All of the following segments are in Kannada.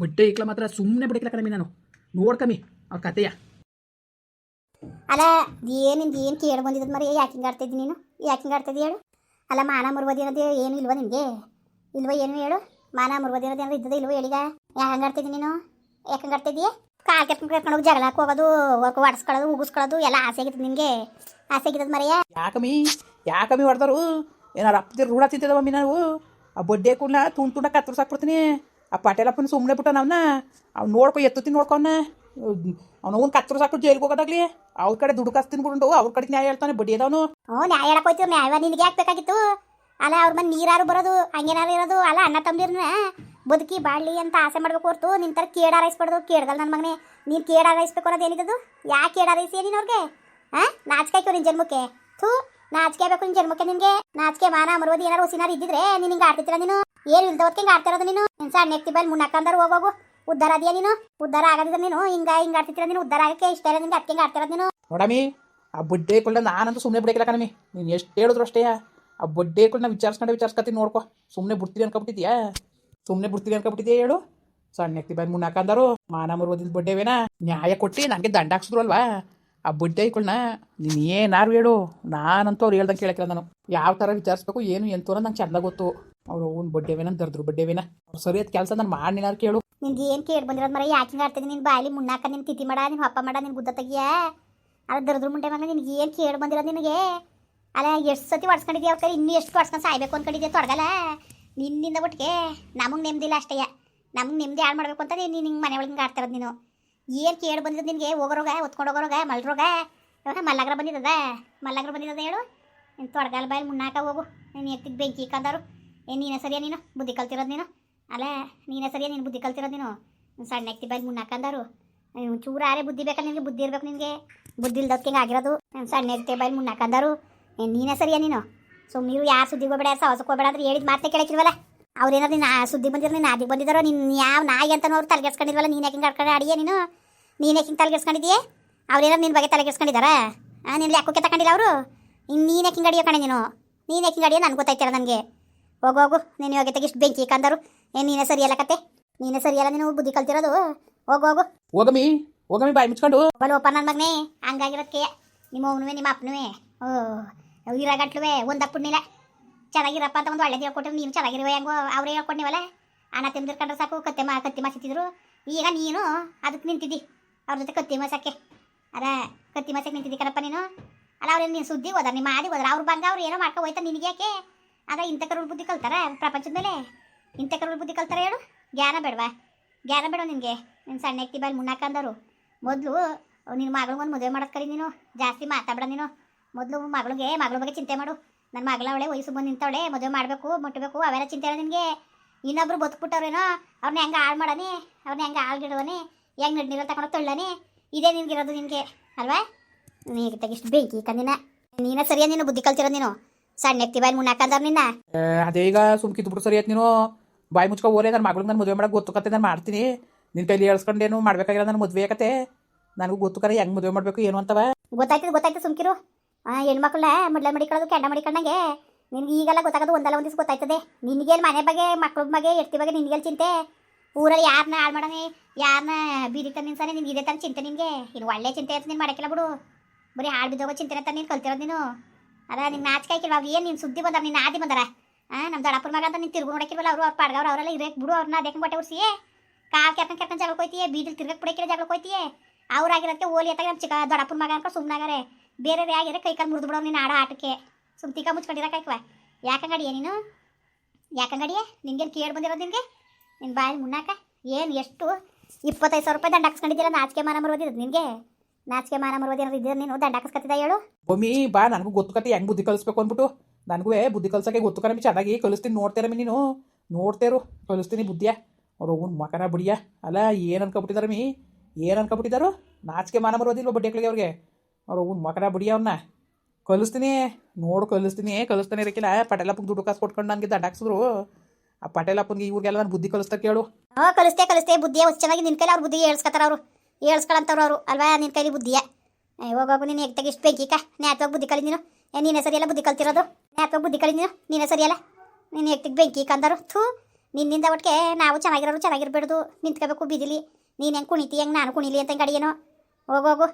ಬಡ್ಡೆ ಇಕ್ಲ ಮಾತ್ರ ಸುಮ್ಮನೆ ಬಿಡಕ್ಲ ಕಣಮಿ ನಾನು ನೋಡ್ಕಮ್ಮಿ ಅವ್ರ ಕತೆಯ. ಅಲ್ಲ ಏನಿಂದ ಏನು ಕೇಳಿ ಬಂದಿದ್ದು ಮರಿ ಯಾಕೆ ಹಿಂಗೆ ಆಡ್ತಿದ್ದಿ ನೀನು? ಯಾಕೆ ಹಿಂಗೆ ಆಡ್ತಿದ್ದಿ ಹೇಳು? ಅಲ್ಲ ಮಾನ ಮುರ್ವದಿ ಅನ್ನೋದು ಏನು ಇಲ್ವ ನಿನಗೆ? ಇಲ್ವ ಏನು ಹೇಳು? ಮಾನ ಮುರ್ವದಿ ಅನ್ನೋದು ಏನಾದ್ರು ಇದ್ದದ ಇಲ್ವ ಹೇಳೀಗ? ಯಾಕೆ ಹಂಗೆ ಆಡ್ತಿದ್ದಿ ನೀನು? ಯಾಕೆ ಹಂಗೆ ಆಡ್ತಿದ್ದೀಯ? ಕಾಲು ಕೆತ್ಕೊಂಡು ಹೋಗಿ ಜಗಳ ಹೋಗೋದು, ಒಡ್ಸ್ಕೊಳ್ಳೋದು, ಉಗಿಸ್ಕೊಳ್ಳೋದು ಎಲ್ಲ ಆಸೆ ಆಗಿತ್ತು ನಿನಗೆ? ಆಸೆ ಆಗಿದ್ದದ ಮರೆಯ? ಯಾಕಮ್ಮಿ ಹೊಡೆದರು? ಏನಾರು ಅಪ್ಪದಿರು ರೂಢ ತಿಂತಿದ್ದ ಮಮ್ಮಿ ನಾವು. ಆ ಬಡ್ಡೆ ಕೂಡ ತುಂಡ ಕತ್ತರ್ಸಾಕ್ಬಿಡ್ತೀನಿ. ಆ ಪಟೇಲಪ್ಪನ ಸುಮ್ಮನೆ ಬಿಟ್ಟ ನಾವನ್ನ ಅವ್ನು ನೋಡ್ಕೊ ಎತ್ತುತ್ತೀನಿ ನೋಡ್ಕೊನ್ನ. ಅವ್ನು ಕತ್ತರ್ಸಾಕ್ಬಿಟ್ಟು ಜೈಲ್ಗೆ ಹೋಗೋದಾಗ್ಲಿ ಅವ್ರ ಕಡೆ ದುಡ್ಡು ಕಾಸ್ತೀನಿ ಬಿಡು, ಅವ್ರ ಕಡೆ ನ್ಯಾಯ ಹೇಳ್ತಾನೆ ಬಡ್ಡಿ ಅದಾವನು. ಹ್ಞೂ ನ್ಯಾಯ ಹೇಳಕ್ ಹೋಯ್ತು. ನ್ಯಾಯ ನಿನಗೆ ಯಾಕೆ ಬೇಕಾಗಿತ್ತು? ಅಲ್ಲ ಅವ್ರ ಮನೆ ನೀರಾರು ಬರೋದು ಹಂಗೇನಾರು ಇರೋದು. ಅಲ್ಲ ಅಣ್ಣ ತಮ್ಮದಿರ್ನ ಬದುಕಿ ಬಾಳ್ಲಿ ಅಂತ ಆಸೆ ಮಾಡ್ಬೇಕು ಹೊರ್ತು ನಿನ್ನ ಥರ ಕೇಡಾರೈಸ್ಬಾರ್ದು. ಕೇಳ್ಗಲ್ ನನ್ನ ಮಗನೇ, ನೀನು ಕೇಡಾರೈಸ್ಬೇಕು ಅನ್ನೋದು ಏನಿದ್ದು? ಯಾಕೆ ಕೇಡಾರೈಸಿ ನೀನು ಅವ್ರಿಗೆ? ನಾಚಿಕೆ ನಿನ್ನ ಜನ್ಮಕ್ಕೆ? ಥೂ, ನಾಚಿಕೆ ಬೇಕು ನಿನ್ನ ಜನ್ಮಕ್ಕೆ. ನಿನಗೆ ನಾಚಿಕೆ ಮಾನ ಮರುವದಿ ಏನಾರು ಹೊಸಿನಾರು ಇದ್ದಿದ್ರೆ ನೀನು ಹಿಂಗೆ ಆಡ್ತಿರ್ತೀರ? ನೀನು ಏನು ಇಲ್ದವತ್ತು ಹಿಂಗೆ ಆಡ್ತಿರೋದು ನೀನು? ನಿನ್ನ ಸಣ್ಣ ಎತ್ತಿ ಬೈಲ್ ಮುನ್ನಕ್ಕಂದಾರು ಹೋಗೋಗು. ಉದ್ಧಾರ ಅದೆಯಾ ನೀನು? ಉದ್ಧಾರ ಆಗದಿದ್ರೆ ನೀನು ಹಿಂಗೆ ಆಡ್ತಿರ್ತೀರ? ನೀನು ಉದ್ಧಾರ ಆಗಕ್ಕೆ ಇಷ್ಟ ಇಲ್ಲ ನಿನ್ಗೆ, ಅದಕ್ಕೆ ಹಿಂಗೆ ಆಡ್ತಿರೋದು ನೀನು. ನೋಡಮ್ಮಿ, ಆ ಬಡ್ಡೆ ಕೊಳ್ಳ ನಾನಂತೂ ಸುಮ್ಮನೆ ಬಿಡಕ್ಕಿಲ್ಲ ಕಣಮಿ. ನೀನು ಎಷ್ಟು ಹೇಳಿದ್ರು ಅಷ್ಟೇ. ಆ ಬಡ್ಡೆ ಕೊಳ್ಳ ನಾ ವಿಚಾರಿಸ್ಕೊತೀನಿ ನೋಡ್ಕೊ. ಸುಮ್ಮನೆ ಬಿಡ್ತೀವಿ ಅನ್ಕೊಬಿಟ್ಟಿದ್ಯಾ? ಸುಮ್ಮನೆ ಬಿಡ್ತೀವಿ ಅನ್ಕೊಬಿಟ್ಟಿದ್ಯಾ ಹೇಳು? ಸಣ್ಣ ಎತ್ತಿ ಬೈಲ್ ಮುನ್ನಕ್ಕಂದಾರು ಮಾನ ಮರುವದಿನ ಬಡ್ಡೆವೇನ ನ್ಯಾಯ ಕೊಟ್ಟು ನನಗೆ ದಂಡ ಹಾಕ್ಸಿದ್ರು ಅಲ್ವಾ? ಆ ಬಡ್ಡೆ ಐಕೊಳ್ನ ನೀನು ಏನಾರು ಹೇಳು, ನಾನಂತೂ ಅವ್ರು ಹೇಳ್ದಂಗೆ ಕೇಳಕ್ಕಿಲ್ಲ. ನಾನು ಯಾವ ಥರ ವಿಚಾರಿಸ್ಬೇಕು ಏನು ಎಂತೂ ನಂಗೆ ಚೆಂದ ಗೊತ್ತು. ಅವರು ಅವ್ನು ಬಡ್ಡೆವೇನ ದರ್ದ್ರು ಬಡ್ಡೆವೇನ ಅವ್ರು ಸರಿಯಾದ ಕೆಲಸ ನಾನು ಮಾಡಿನಾರು ಕೇಳು. ನಿನ್ಗೆ ಏನು ಕೇಳಿ ಬಂದಿರೋದು ಮರ? ಯಾಕೆ ಹಿಂಗೆ ಆಡ್ತಿದ್ದೀನಿ? ನಿನ್ನ ಬಾಯಲ್ಲಿ ಮುನ್ನಾಕ, ನಿನ್ನ ತಿಥಿ ಮಾಡ, ನಿನ್ನ ಹಪ್ಪ ಮಾಡ, ನಿನ್ನ ಬುದ್ಧ ತೆಗಿಯ. ಅದು ದರ್ದ್ರ ಮುಂಡೆ ಮಗ ನಿನಗೆ ಏನು ಕೇಳಿ ಬಂದಿರೋದು ನಿನಗೆ? ಅಲ್ಲ ಎಷ್ಟು ಸತಿ ಹೊಡ್ಸ್ಕೊಂಡಿದ್ಯಾ ಅವ್ರ ಕೈ? ಇನ್ನೂ ಎಷ್ಟು ಹೊಡ್ಸ್ಕೊಂಡು ಸಾಯ್ಬೇಕು ಅಂದ್ಕೊಂಡಿದ್ಯಾ? ತೊಡಗಲ್ಲ ನಿನ್ನಿಂದ ಒಟ್ಟಿಗೆ ನಮಗೆ ನೆಮ್ಮದಿಲ್ಲ ಅಷ್ಟೇ. ನಮಗೆ ನೆಮ್ಮದಿ ಹಾಳು ಮಾಡಬೇಕು ಅಂತ ನೀನು ಹಿಂಗೆ ಮನೆ ಒಳಗೆ ಹಿಂಗೆ ಆಡ್ತಿರೋದು ನೀನು. ಏನು ಕೇಳಿ ಬಂದಿರೋದು ನಿನಗೆ? ಹೋಗೋರೋಗ ಹೊತ್ಕೊಂಡು ಹೋಗೋರೋಗ ಮಲ್ರೋಗ ಮಲ್ಲಗ್ರ ಬಂದಿದ್ದದ? ಮಲ್ಲಗ್ರ ಬಂದಿದ್ದದ ಹೇಳು? ನೀನು ತೊಡಗಲ್ಲ ಬಾಯಲ್ಲಿ ಮುನ್ನಾಕ ಹೋಗು. ನೀನು ಎತ್ತಿಗೆ ಬೆಂಕಿ ಕಂದರು. ನೀನೇ ಸರಿಯಾ? ನೀನು ಬುದ್ಧಿ ಕಲ್ತಿರೋದು ನೀನು? ಅಲ್ಲ ನೀನೇ ಸರಿಯಾ? ನೀನು ಬುದ್ಧಿ ಕಲ್ತಿರೋದು ನೀನು? ಸಣ್ಣ ಎತ್ತಿ ಬಾಯಲ್ಲಿ ಮುನ್ನಾಕಂದರು. ಚೂರಾರೆ ಬುದ್ಧಿ ಬೇಕಲ್ಲ ನಿನಗೆ? ಬುದ್ಧಿ ಇರ್ಬೇಕು ನಿನಗೆ. ಬುದ್ಧಿ ಇಲ್ದಕ್ಕೆ ಹಿಂಗೆ ಆಗಿರೋದು. ಸಣ್ಣ ಎತ್ತಿ ಬಾಯಲ್ಲಿ ಮುನ್ನಾಕಂದರು. ನೀನೇ ಸರಿಯಾ ನೀನು? ಸುಮ್ಮನೆ ಯಾರು ಸುದ್ದಿಗೆ ಹೋಗ್ಬೇಡ, ಸಾಹಸಕ್ಕೆ ಹೋಗ್ಬೇಡ ಅಂದ್ರೆ ಹೇಳಿದ ಮಾತೇ ಕೇಳಕ್ಕಿಲ್ವಲ್ಲ? ಅವ್ರೇನಾದ್ರು ನೀನು ಸುದ್ದಿ ಬಂದಿರೋ ನೀನು ಆದಿಗೆ ಬಂದಿದ್ದಾರೋ? ನೀನು ಯಾವ ನಾಯಿ ಅಂತ ಅವ್ರು ತಲೆಗೆಡ್ಸ್ಕೊಂಡಿಲ್ವಲ್ಲ? ನೀನು ಯಾಕೆ ಹಿಂಗೆ ಆಡ್ಕೊಂಡು ಆಡಿಯೇ ನೀನು? ನೀನು ಯಾಕೆ ಹಿಂಗೆ ತಲೆಗೆಡ್ಸ್ಕೊಂಡಿದ್ದೀಯೇ? ಅವ್ರೇನಾದ್ರು ನಿನ್ನ ಬಗ್ಗೆ ತಲೆಗೆಡ್ಸ್ಕೊಂಡಿದ್ದಾರಾ? ನಿನ್ನ ಯಾಕೆ ತಗೊಂಡಿಲ್ಲ ಅವರು? ನೀನು ಯಾಕೆ ಹಿಂಗೆ ಅಡಿಯೋ ಕಣೆ ನೀನು? ನೀನು ಯಾಕೆ ಹಿಂಗೆ ಅಡಿಯೋ ನನಗೆ ಗೊತ್ತಾಯ್ತಿರ ನನಗೆ. ಹೋಗು ನೀನು ಯೋಗ್ಯತೆಗೆ ಇಷ್ಟು ಬೆಂಕಿ ಕಂದರು. ನೀನೇ ಸರಿಯಲ್ಲ ಕತೆ, ನೀನೇ ಸರಿಯಲ್ಲ. ನೀನು ಬುದ್ಧಿ ಕಲ್ತಿರೋದು. ಹೋಗು ಹೋಗಮ್ಮಿ ಬಾಯಿ ಮುಚ್ಕೊಂಡು ಬಲ್ ಒಪ್ಪ ನನ್ನ ಮಗನೇ. ಹಂಗಾಗಿರೋದಕ್ಕೆ ನಿಮ್ಮ ಅವನುವೆ ನಿಮ್ಮ ಅಪ್ಪನುವೆ ಇರಾಗಟ್ಲುವೆ ಒಂದಪ್ಪುಣ್ಣಿಲ್ಲ. ಚೆನ್ನಾಗಿರಪ್ಪ ಅಂತ ಒಂದು ಒಳ್ಳೆದು ಹೇಳ್ಕೊಟ್ರು. ನೀನು ಚೆನ್ನಾಗಿರುವೆ ಹೆಂಗೋ ಅವರೇ ಹೇಳ್ಕೊಡ್ನಿವಲ್ಲ. ಅಣ್ಣ ತಿಂದಿರ್ಕೊಂಡ್ರೆ ಸಾಕು ಕತ್ತಿ ಮಾಸಿತ್ತಿದ್ರು. ಈಗ ನೀನು ಅದಕ್ಕೆ ನಿಂತಿದ್ದಿ ಅವ್ರ ಜೊತೆ ಕತ್ತಿ ಮಾಸಕ್ಕೆ. ಅದ ಕತ್ತಿ ಮಾಸಕ್ಕೆ ನಿಂತಿದ್ದಿ ಕಣಪ್ಪ ನೀನು. ಅಲ್ಲ ಅವ್ರೇನು ನೀನು ಸುದ್ದಿ ಹೋದ ನಿಮ್ಮ ಆದಿ ಹೋದ್ರೆ ಅವ್ರು ಬಂಗ ಅವ್ರು ಏನೋ ಮಾಡ್ಕೊ ಹೋಯ್ತಾರೆ ನಿನಗೆ ಯಾಕೆ? ಅದ ಇಂಥ ಕರುಳು ಬುದ್ಧಿ ಕಲ್ತಾರ ಪ್ರಪಂಚದ ಮೇಲೆ? ಇಂಥ ಕರುಳು ಬುದ್ಧಿ ಕಲ್ತಾರ ಹೇಳು? ಜ್ಞಾನ ಬೇಡವಾ? ಜ್ಞಾನ ಬೇಡ ನಿನಗೆ? ನಿನ್ನ ಸಣ್ಣ ಎತ್ತಿ ಬಾಯಲ್ಲಿ ಮುನ್ನಾಕಂದರು. ಮೊದಲು ನಿನ್ನ ಮಗಳಿಗೊಂದು ಮದುವೆ ಮಾಡೋದು ಕರಿ. ನೀನು ಜಾಸ್ತಿ ಮಾತಾಡ. ನೀನು ಮೊದಲು ಮಗಳ ಬಗ್ಗೆ ಚಿಂತೆ ಮಾಡು. ನನ್ನ ಮಗಳವಳೆ ವಯಸ್ಸು ಬಂದು ನಿಂತವಳೆ, ಮದುವೆ ಮಾಡಬೇಕು ಮುಟ್ಟಬೇಕು ಅವೆಲ್ಲ ಚಿಂತೆ ಇಲ್ಲ ನಿನಗೆ. ಇನ್ನೊಬ್ರು ಬದುಕ್ಬಿಟ್ಟವ್ರೇನೋ ಅವ್ರನ್ನ ಹೆಂಗೆ ಹಾಳು ಮಾಡಾನೆ, ಅವ್ರನ್ನ ಹೆಂಗೆ ಹಾಳ್ಗಿಡವನೆ, ಹೆಂಗೆ ನಡ್ನೀರಲ್ಲಿ ತಗೊಂಡು ತೊಳ್ಳನೆ. ಇದೇ ನಿನ್ಗಿರೋದು ನಿನಗೆ ಅಲ್ವಾ? ನೀನು ತೆಗಿಷ್ಟು ಬೆಂಕಿ ಕಂದಿನ. ನೀನೇ ಸರಿಯಾ? ನೀನು ಬುದ್ಧಿ ಕಲ್ತಿರೋದು ನೀನು? ಸಣ್ಣ ಎತ್ತಿ ಬಾಯಿ ಮುನ್ನಾಕಂದವ್ರು ನಿನ್ನ. ಅದೇ ಈಗ ಸುಮ್ಕಿದ್ದು ಬಿಟ್ಟು ಸರಿ ಆಯ್ತು. ನೀನು ಬಾಯಿ ಮುಚ್ಕೊ ಓರೇ. ನನ್ನ ಮಗಳಿಗೆ ನಾನು ಮದುವೆ ಮಾಡೋಕೆ ಗೊತ್ತು ಕತೆ ನಾನು ಮಾಡ್ತೀನಿ. ನಿನ್ನ ಕೈಲಿ ಹೇಳ್ಸ್ಕೊಂಡೇನು ಮಾಡ್ಬೇಕಾಗಿಲ್ಲ. ನನ್ನ ಮದುವೆ ಕತೆ ನನಗೂ ಗೊತ್ತು ಕರೆ ಹೆಂಗೆ ಮದುವೆ ಮಾಡಬೇಕು ಏನು ಅಂತವ. ಗೊತ್ತಾಯ್ತು ಸುಮ್ಕಿರು. ಹೆಣ್ಮಕ್ಳನ್ನ ಮೊದಲ ಮಡಿಕೊಳ್ಳೋದು ಕೆಂಡ ಮಡಿಕೊಂಡಂಗೆ ನಿನ್ಗೆ ಈಗೆಲ್ಲ ಗೊತ್ತಾಗೋದು ಒಂದಲ್ಲ ಒಂದು ದಿವಸ ಗೊತ್ತಾಯ್ತದೆ. ನಿನಗೇನು ಮನೆ ಬಗ್ಗೆ ಮಕ್ಳ ಬಗ್ಗೆ ಎಡ್ತಿ ಬಗ್ಗೆ ನಿನಗೆಲ್ಲಿ ಚಿಂತೆ? ಊರಲ್ಲಿ ಯಾರನ್ನ ಹಾಳು ಮಾಡೋಣ, ಯಾರನ್ನ ಬೀದಿ ತಂದು ನಿನ್ಸಾನೆ ನಿನ್ಗೆ ಇದೇ ಥರ ಚಿಂತೆ ನಿನಗೆ. ಇನ್ನು ಒಳ್ಳೆ ಚಿಂತೆ ಇರ್ತದೆ ನೀನು ಮಾಡೋಕ್ಕಿಲ್ಲ ಬಿಡು. ಬರೀ ಹಾಳು ಬಿದ್ದೋಗೋ ಚಿಂತೆ ಅಂತ ನೀನು ಕಲ್ತಿರೋದು ನೀನು. ಅದ ನಿನ್ನ ನಾಚಿಕೆ ಹಾಕಿಲ್ವ? ಅವ್ರು ಏನು ನೀನು ಸುದ್ದಿ ಬಂದಾರ? ನಿನ್ನ ಆದಿ ಬಂದಾರ? ನಮ್ಮ ದೊಡ್ಡಪ್ಪನ ಮಗ ಅಂತ ನೀನು ತಿರುಗು ನೋಡಕ್ಕಿಲ್ವಲ್ಲ? ಅವ್ರು ಅವ್ರು ಪಾಡ್ಗವ್ರು ಅವರೆಲ್ಲ ಇರಕ್ಕೆ ಬಿಡು. ಅವ್ರನ್ನ ಅದಕ್ಕೆ ಬಟ್ಟೆ ಉಡ್ಸಿಯೇ ಕಾಲು ಕೆರ್ಕೊಂಡು ಜಗಳ ಕೊಯ್ತೀಯೇ, ಬೀದಿಲಿ ತಿರ್ಗಕ್ಕೆ ಬಿಡಕ್ಕಿಲ್ಲ ಜಗಳ ಕೊಯ್ತೀಯೇ. ಅವ್ರಾಗಿರೋದಕ್ಕೆ ಓಲಿ ಅತ್ತಾಗ ನಮ್ಮ ಚಿಕ್ಕ ದೊಡ್ಡಪ್ಪನ ಮಗ ಅನ್ಕೊಂಡು ಸುಮ್ಮನಾಗಾರೆ. ಬೇರೆ ಆಗಿದ್ರೆ ಕೈ ಕಾಲು ಮುರಿದು ಬಿಡೋ ನೀನು ಆಟಕ್ಕೆ. ಸುಮ್ ತಿಕ್ಕ ಮುಚ್ಕೊಂಡಿರಕ್ಕಾಯ್ಕವ? ಯಾಕಂಗಡಿಯೇ ನೀನು? ಯಾಕಂಗಡಿಯೇ? ನಿನ್ಗೇನು ಕೇಳಿ ಬಂದಿರೋದು ನಿನಗೆ? ನಿನ್ನ ಬಾಯಲ್ಲಿ ಮುನ್ನಾಕ ಏನು ಎಷ್ಟು 25,000 ರೂಪಾಯಿ ದಂಡ ಹಾಕ್ಸ್ಕೊಂಡಿದ್ದೀರ? ನಾಚಿಕೆ ಮಾನ ಮರುವದಿರೋದು ನಿನಗೆ? ನಾಚಿಕೆ ಮಾನ ಮರುವದಿರೋದು ಇದ್ದರೆ ನೀನು ದಂಡ ಹಾಕಿಸ್ಕೊತಿದ್ದ ಹೇಳು? ಒಮ್ಮಿ ಬಾ, ನನಗೂ ಗೊತ್ತು ಕತೆ ಹೆಂಗೆ ಬುದ್ಧಿ ಕಲಿಸ್ಬೇಕು ಅಂದ್ಬಿಟ್ಟು. ನನಗೂ ಬುದ್ಧಿ ಕಲ್ಸೋಕ್ಕೆ ಗೊತ್ತು ಕಣಮಿ. ಚೆನ್ನಾಗಿ ಕಲಿಸ್ತೀನಿ. ನೋಡ್ತೀರಮ್ಮಿ ನೀನು ನೋಡ್ತೇರು ಕಲಿಸ್ತೀನಿ ಬುದ್ಧಿಯ. ಅವ್ರು ಅವ್ನ ಮಕನ ಬಿಡಿಯ. ಅಲ್ಲ ಏನು ಅನ್ಕೊಬಿಟ್ಟಿದಾರಮ್ಮಿ? ಏನು ಅನ್ಕೊಬಿಟ್ಟಿದ್ದಾರು? ನಾಚಿಕೆ ಮಾನ ಬರೋದಿಲ್ವ ಬಡ್ಡೆಗಳಿಗೆ ಅವ್ರಿಗೆ? ಅವ್ರು ಅವ್ನ ಮಕನ ಬಿಡಿಯ. ಅವ್ನ ಕಲಿಸ್ತೀನಿ ನೋಡು, ಕಲಿಸ್ತಾನೆ ಇರಕ್ಕಿಲ್ಲ. ಪಟೇಲಪ್ಪಗೆ ದುಡ್ಡು ಕಾಸು ಕೊಟ್ಕೊಂಡು ನನಗೆ ದಂಡ ಹಾಕ್ಸಿದ್ರು. ಆ ಪಟೇಲಪ್ಪನಿಗೆ ಇವ್ರಿಗೆಲ್ಲ ನಾನು ಬುದ್ಧಿ ಕಲಿಸ್ತಾ ಕೇಳು. ಕಲಿಸ್ತೆ ಬುದ್ಧಿಯ ಚೆನ್ನಾಗಿ ನಿನ್ನ ಕೈಲಿ ಅವ್ರು ಬುದ್ಧಿ ಹೇಳ್ಸ್ಕೊತಾರ. ಅವರು ಹೇಳ್ಸ್ಕೊಳಂತವ್ರು ಅವರು ಅಲ್ವಾ? ನಿನ್ನ ಕೈಲಿ ಬುದ್ಧಿಯ ಹೋಗೋಗು. ನೀನು ಎಗ್ತಾಗ ಇಷ್ಟು ಬೆಂಕಿಕ ನ್ಯಾತ್ವಾಗಿ ಬುದ್ಧಿ ಕಲಿ ನೀನು. ನೀನೇ ಸರಿಯಲ್ಲ ಬುದ್ಧಿ ಕಲ್ತಿರೋದು. ನ್ಯಾತ್ವಾಗಿ ಬುದ್ಧಿ ಕಲಿ ನೀನು. ನೀನೇ ಸರಿಯಲ್ಲ. ನೀನು ಎಗ್ತಿಗೆ ಬೆಂಕಿ ಕಂದರು. ಥೂ ನಿನ್ನಿಂದ ಒಟ್ಟಿಗೆ ನಾವು ಚೆನ್ನಾಗಿರೋರು ಚೆನ್ನಾಗಿರ್ಬೇಡ್ದು ನಿಂತ್ಕೋಬೇಕು ಬೀದಿಲಿ. ನೀನು ಹೆಂಗೆ ಕುಣಿತಿ ಹೆಂಗೆ ನಾನು ಕುಣಿಲಿ ಅಂತ ಹಿಂಗೆ ಅಡಿಯೇನೋ. ಹೋಗೋಗು.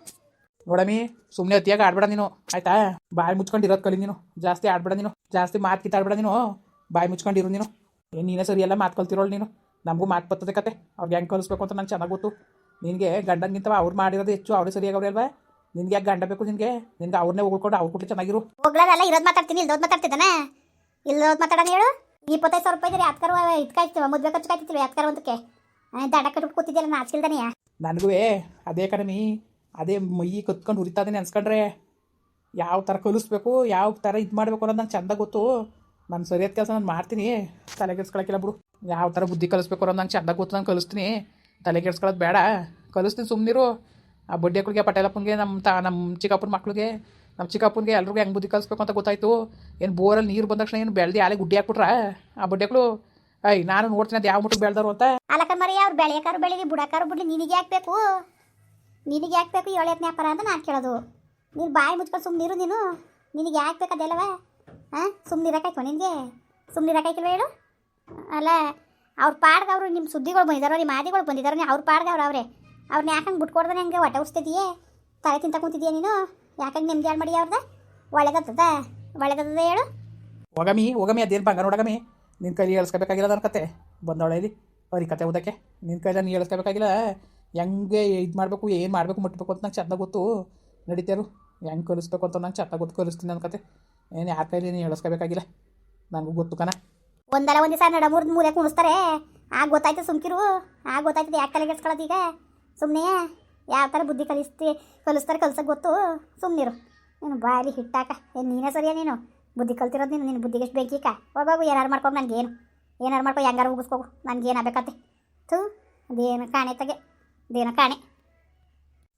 ನೋಡಮ್ಮಿ ಸುಮ್ಮನೆ ಅತಿಯಾಗಿ ಆಡ್ಬೇಡ ನೀನು ಆಯ್ತಾ. ಬಾಯಿ ಮುಚ್ಕೊಂಡಿರೋದು ಕಲಿ ನೀನು. ಜಾಸ್ತಿ ಆಡ್ಬೇಡ ನೀನು. ಜಾಸ್ತಿ ಮಾತು ಕಿತ್ತಾಡ್ಬೇಡ ನೀನು. ಬಾಯಿ ಮುಚ್ಕೊಂಡಿರು ನೀನು. ಏನು ನೀನೇ ಸರಿ ಎಲ್ಲ ಮಾತು ಕಲ್ತಿರೋಳು ನೀನು. ನಮಗೂ ಮಾತು ಬರ್ತದೆ ಕತೆ. ಅವ್ರಿಗೆ ಹೆಂಗೆ ಕಲಿಸ್ಬೇಕು ಅಂತ ನಂಗೆ ಚೆನ್ನಾಗಿ ಗೊತ್ತು. ನಿನಗೆ ಗಂಡನಿಗಿಂತ ಅವ್ರು ಮಾಡಿರೋದು ಹೆಚ್ಚು. ಅವರೇ ಸರಿಯಾಗವ್ರೆ ಅಲ್ವಾ. ನಿನ್ಗೆ ಯಾಕೆ ಗಂಡ ಬೇಕು ನಿನಗೆ ಅವ್ರನ್ನೇ ಹೋಗ್ಕೊಂಡು ಅವ್ರು ಕೊಟ್ಟು ಚೆನ್ನಾಗಿರು. ಹೋಗ್ಲಾರಲ್ಲ ಇರೋದು ಮಾತಾಡ್ತೀನಿ ಇಲ್ದೋದು ಮಾತಾಡ್ತಿದ್ದಾನೆ. ಇಲ್ದೋದು ಮಾತಾಡೋಣ ಹೇಳು. 25,000 ರೂಪಾಯಿ ಇದ್ರೆ ಯಾತ್ಕರ ಇದ್ಕಾಯ್ತೀವ ಮದುವೆ ಖರ್ಚು ಕಾಯ್ತಿರ್ತೀವಿ ಯಾತ್ಕರ ಒಂದಕ್ಕೆ ದಂಡ ಕಟ್ಬಿಟ್ಟು ಕೂತಿದ್ಯಲ್ಲ ನಾಚಿಲ್ದಾನೆಯ. ನನಗೂ ಅದೇ ಕಣಮಿ. ಅದೇ ಮೈ ಕತ್ಕೊಂಡು ಉರಿತಾದೇನೆ ಅನ್ಸ್ಕೊಂಡ್ರೆ ಯಾವ ಥರ ಕಲಿಸ್ಬೇಕು ಯಾವ ಥರ ಇದು ಮಾಡಬೇಕು ಅನ್ನೋದು ನಂಗೆ ಚೆಂದ ಗೊತ್ತು. ನಾನು ಸರಿಯಾದ ಕೆಲಸ ನಾನು ಮಾಡ್ತೀನಿ. ತಲೆಗೆಡ್ಸ್ಕೊಳಕ್ಕಿಲ್ಲ ಬಿಡು. ಯಾವ ಥರ ಬುದ್ಧಿ ಕಲಿಸ್ಬೇಕು ಅನ್ನೋದು ನಂಗೆ ಚೆಂದ ಗೊತ್ತು. ನಾನು ಕಲಿಸ್ತೀನಿ. ತಲೆಗೆಡ್ಸ್ಕೊಳ್ಳೋದು ಬೇಡ. ಕಲಿಸ್ತೀನಿ ಸುಮ್ಮನಿರು. ಆ ಬಡ್ಡಿಗಳಿಗೆ ಪಟೇಲಪ್ಪನಿಗೆ ನಮ್ಮ ಚಿಕ್ಕಪ್ಪನ ಮಕ್ಳಿಗೆ ನಮ್ಮ ಚಿಕ್ಕಪ್ಪನಿಗೆ ಎಲ್ರಿಗೂ ಹೆಂಗೆ ಬುದ್ಧಿ ಕಲಿಸ್ಬೇಕು ಅಂತ ಗೊತ್ತಾಯ್ತು. ಏನು ಬೋರಲ್ಲಿ ನೀರು ಬಂದ ತಕ್ಷಣ ಏನು ಬೆಳೆದು ಆಲೆ ಗುಡ್ಡಿ ಹಾಕ್ಬಿಟ್ರ ಆ ಬಡ್ಡೆಗಳು. ನಾನು ನೋಡ್ತೀನಿ ಅದು ಯಾವ ಮುಟ್ಟಿಗೆ ಬೆಳೆದಾರು ಅಂತ. ಅಲಕ ಮರಿ ಅವ್ರು ಬೆಳೆಯಕಾರು ಬೆಳೀಲಿ ಬುಡಕಾರು ಬಿಡ್ಲಿ ನಿನಗೆ ಯಾಕಬೇಕು ಏಳನೇ ವ್ಯಾಪಾರ ಅಂತ ನಾನು ಕೇಳೋದು. ನೀನು ಬಾಯಿ ಮುಚ್ಕೊಂಡು ಸುಮ್ಮನಿರು ನೀನು. ನಿನಗೆ ಯಾಕೆ ಬೇಕು ಅದೆಲ್ಲವ? ಹಾಂ ಸುಮ್ಮನಿರಕಾಯ್ತು ನಿನಗೆ. ಸುಮ್ಮನಿರಕಾಯ್ತಿಲ್ವ ಹೇಳು. ಅಲ್ಲ ಅವ್ರ ಪಾಡ್ಗೆ ಅವರು ನಿಮ್ಮ ಸುದ್ದಿಗಳು ಬಂದಿದ್ದಾರೋ ನಿಮ್ಮ ಮಾದಿಗಳು ಬಂದಿದ್ದಾರೋ ಅವ್ರ ಪಾಡ್ಗೆ ಅವ್ರವ್ರೆ. ಅವ್ರನ್ನ ಯಾಕಂಗೆ ಬಿಟ್ಕೊಡ್ದಾನೆ ಹಂಗೆ ಹೊಟ್ಟೆ ಉಡ್ಸ್ತಿದೀಯೇ ತಲೆ ತಿಂತ ಕುಂತಿದೀಯ ನೀನು. ಯಾಕಂಗೆ ನಿಮ್ದು ಯಾರು ಮಾಡಿ ಅವ್ರದ ಒಳ್ಳೆಗತ್ತದ ಹೇಳು. ಹೋಗಮಿ ಅದೇನು ಬಂಗ ನೋಡಗಮಿ. ನಿನ್ನ ಕೈಲಿ ಹೇಳ್ಸ್ಕೋಬೇಕಾಗಿಲ್ಲ ನನ್ನ ಕತೆ ಬಂದವಳೇಲಿ ಅವ್ರಿಗೆ ಕತೆ ಓದಕ್ಕೆ. ನಿನ್ನ ಕೈಲ ನೀನು ಹೇಳ್ಸ್ಕೋಬೇಕಾಗಿಲ್ಲ. ಹೆಂಗೆ ಇದು ಮಾಡಬೇಕು ಏನು ಮಾಡಬೇಕು ಮುಟ್ಟಬೇಕು ಅಂತ ನಂಗೆ ಚೆಂದ ಗೊತ್ತು. ನಡೀತಾರು ಹೆಂಗೆ ಕಲಿಸ್ಬೇಕು ಅಂತ ನಂಗೆ ಚೆಂದ ಗೊತ್ತು. ಕಲಿಸ್ತೀನಿ ನನ್ನ ಕತೆ. ಏನು ಯಾರ ಕೈಲಿ ನೀನು ಹೇಳ್ಸ್ಕೋಬೇಕಾಗಿಲ್ಲ. ನನಗೂ ಗೊತ್ತು ಕಣ. ಒಂದಲ್ಲ ಒಂದು ದಿವಸ ನಡಮೂರ್ದು ಮೂಲೆ ಕುಣಿಸ್ತಾರೆ. ಆಗ ಗೊತ್ತಾಯ್ತು ಸುಮ್ಕಿರು. ಆಗ ಗೊತ್ತಾಯ್ತದೆ ಯಾಕೆ ತಲೆಗೆಡ್ಸ್ಕೊಳ್ಳೋದು ಈಗ. ಸುಮ್ಮನೆ ಯಾವ ಥರ ಬುದ್ಧಿ ಕಲಿಸ್ತಾರೆ ಕಲ್ಸಕ್ಕೆ ಗೊತ್ತು. ಸುಮ್ಮನಿರು. ನೀನು ಬಾಯಲ್ಲಿ ಹಿಟ್ಟಾಕ. ಏನು ನೀನೇ ಸರಿಯಾ ನೀನು ಬುದ್ಧಿ ಕಲ್ತಿರೋದು ನೀನು. ನಿನ್ನ ಬುದ್ಧಿಗೆ ಎಷ್ಟು ಬೇಕೀಕ. ಹೋಗೋಗು ಏನಾರು ಮಾಡ್ಕೊಂಡು ನನಗೇನು ಏನಾರು ಮಾಡ್ಕೊ ಹೆಂಗಾರು ಉಗಿಸ್ಕೋಗು. ನನಗೇನು ಆಗ್ಬೇಕತ್ತೆ. ಥೂ ಅದೇನು ಕಾಣೆ ಅದೇನೋ ಕಾಣೆ.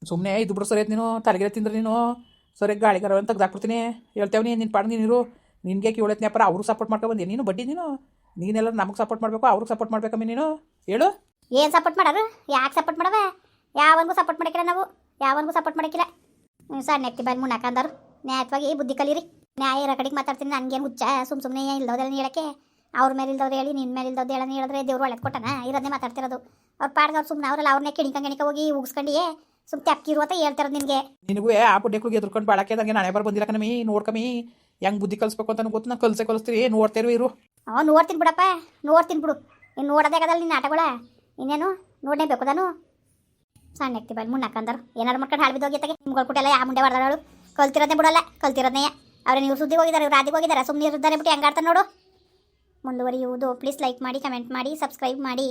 ಸುಮ್ಮನೆ ಇದು ಬಿಡು ಸರಿಯಾದ ನೀನು. ತಲೆಗೆ ತಿಂದ್ರೆ ನೀನು ಸರಿಯಾಗಿ ಗಾಳಿಗಾರ ಅಂತ ತೆಗ್ದಾಕ್ಬಿಡ್ತೀನಿ. ಹೇಳ್ತೇವೆ ನಿನ್ನ ಪಾಡು ನೀನಿರು. ನಿನಗೆ ಏಳನೇ ವ್ಯಾಪಾರ ಅವ್ರಿಗೆ ಸಪೋರ್ಟ್ ಮಾಡ್ಕೊಬಂದೆ ನೀನು ಬಡ್ಡಿ ನೀನೆಲ್ಲ ನಮಗೆ ಸಪೋರ್ಟ್ ಮಾಡಬೇಕು ಅವ್ರಿಗೆ ಸಪೋರ್ಟ್ ಮಾಡ್ಬೇಕಮ್ಮಿ ನೀನು ಹೇಳು. ಏನು ಸಪೋರ್ಟ್ ಮಾಡೋರು? ಯಾಕೆ ಸಪೋರ್ಟ್ ಮಾಡವ? ಯಾವನಿಗೂ ಸಪೋರ್ಟ್ ಮಾಡೋಕ್ಕಿಲ್ಲ ನಾವು. ಯಾವನಿಗೂ ಸಪೋರ್ಟ್ ಮಾಡೋಕ್ಕಿಲ್ಲ. ಸಣ್ಣ ಎತ್ತಿ ಬಾಯಿ ಮುನ್ನಾಕಂದರು ನ್ಯಾಯವಾಗಿ ಬುದ್ಧಿ ಕಲೀರಿ. ನ್ಯಾಯ ಇರೋ ಕಡೆಗೆ ಮಾತಾಡ್ತೀನಿ. ನನಗೇನು ಹುಚ್ಚ ಸುಮ್ಮನೆ ಇಲ್ದೋದೆಲ್ಲ ಹೇಳಕ್ಕೆ. ಅವ್ರ ಮೇಲೆ ಇಲ್ದವ್ರು ಹೇಳಿ ನಿನ್ನ ಮೇಲೆ ಇಲ್ದವ್ದು ಹೇಳೋಣ ಹೇಳಿದ್ರೆ ದೇವ್ರು ಒಳ್ಳೆದು ಕೊಟ್ಟನ ಇರೋದನ್ನೇ ಮಾತಾಡ್ತಿರೋದು. ಅವ್ರ ಪಾಡ್ಗೆ ಅವ್ರು ಸುಮ್ಮನೆ ಅವರೆಲ್ಲ ಅವ್ರನ್ನೇ ಕೆಣಿಕ ಹೋಗಿ ಉಗಿಸ್ಕೊಂಡಿಯೇ ಸುಮ್ಮನೆ ತೆಪ್ಕಿರು ಅಂತ ಹೇಳ್ತಿರೋದು ನಿನಗೆ. ನಿನಗೂ ಆ ಬುಡ್ಡೆಗಳಿಗೆ ಎದ್ರುಕೊಂಡು ಬಾಳಕ್ಕೆ ನನಗೆ ನಾಳೆ ಬರ್ ಬಂದಿಲ್ಲ ಕಣಮಿ. ನೋಡ್ಕಮ್ಮಿ ಹೆಂಗೆ ಬುದ್ಧಿ ಕಲಿಸ್ಬೇಕು ಅಂತ ಗೊತ್ತು. ನಾನು ಕಲಿಸ್ತೀರಿ ನೋಡ್ತೇರು ಇರು. ನೋಡ್ತೀನಿ ಬಿಡಪ್ಪ ನೋಡ್ತೀನಿ ಬಿಡು. ಇನ್ನು ನೋಡೋದಾಗದಲ್ಲ ನಿನ್ನ ಆಟಗಳ. ಇನ್ನೇನು ನೋಡಲೇಬೇಕು ನಾನು. ಸಣ್ಣ ಎತ್ತಿ ಬಾಯಿ ಮುನ್ನಾಕಂದರು ಏನಾರು ಮಾಡ್ಕೊಂಡು ಹಾಳು ಬಿದ್ದೋಗಿತ್ತಾಗೆ ನಿಮ್ಗಳು ಕೊಟ್ಟೆಲ್ಲ ಯಾವ ಮುಂಡೆ ಹೊಡೆದಾಳು. ಕಲ್ತಿರೋದೇ ಬಿಡಲ್ಲ ಕಲ್ತಿರೋದನ್ನೇ. ಅವ್ರು ನೀವು ಸುದ್ದಿಗೆ ಹೋಗಿದ್ದಾರೆ ಇವ್ರು ರಾದಿಗೆ ಹೋಗಿದ್ದಾರೆ. ಸುಮ್ಮನೆ ಇದ್ದಾರೆ ಬಿಟ್ಟು ಹೆಂಗಾಡ್ತಾರೆ ನೋಡು. ಮುಂದುವರಿಯುವುದು. ಪ್ಲೀಸ್ ಲೈಕ್ ಮಾಡಿ ಕಮೆಂಟ್ ಮಾಡಿ ಸಬ್ಸ್ಕ್ರೈಬ್ ಮಾಡಿ.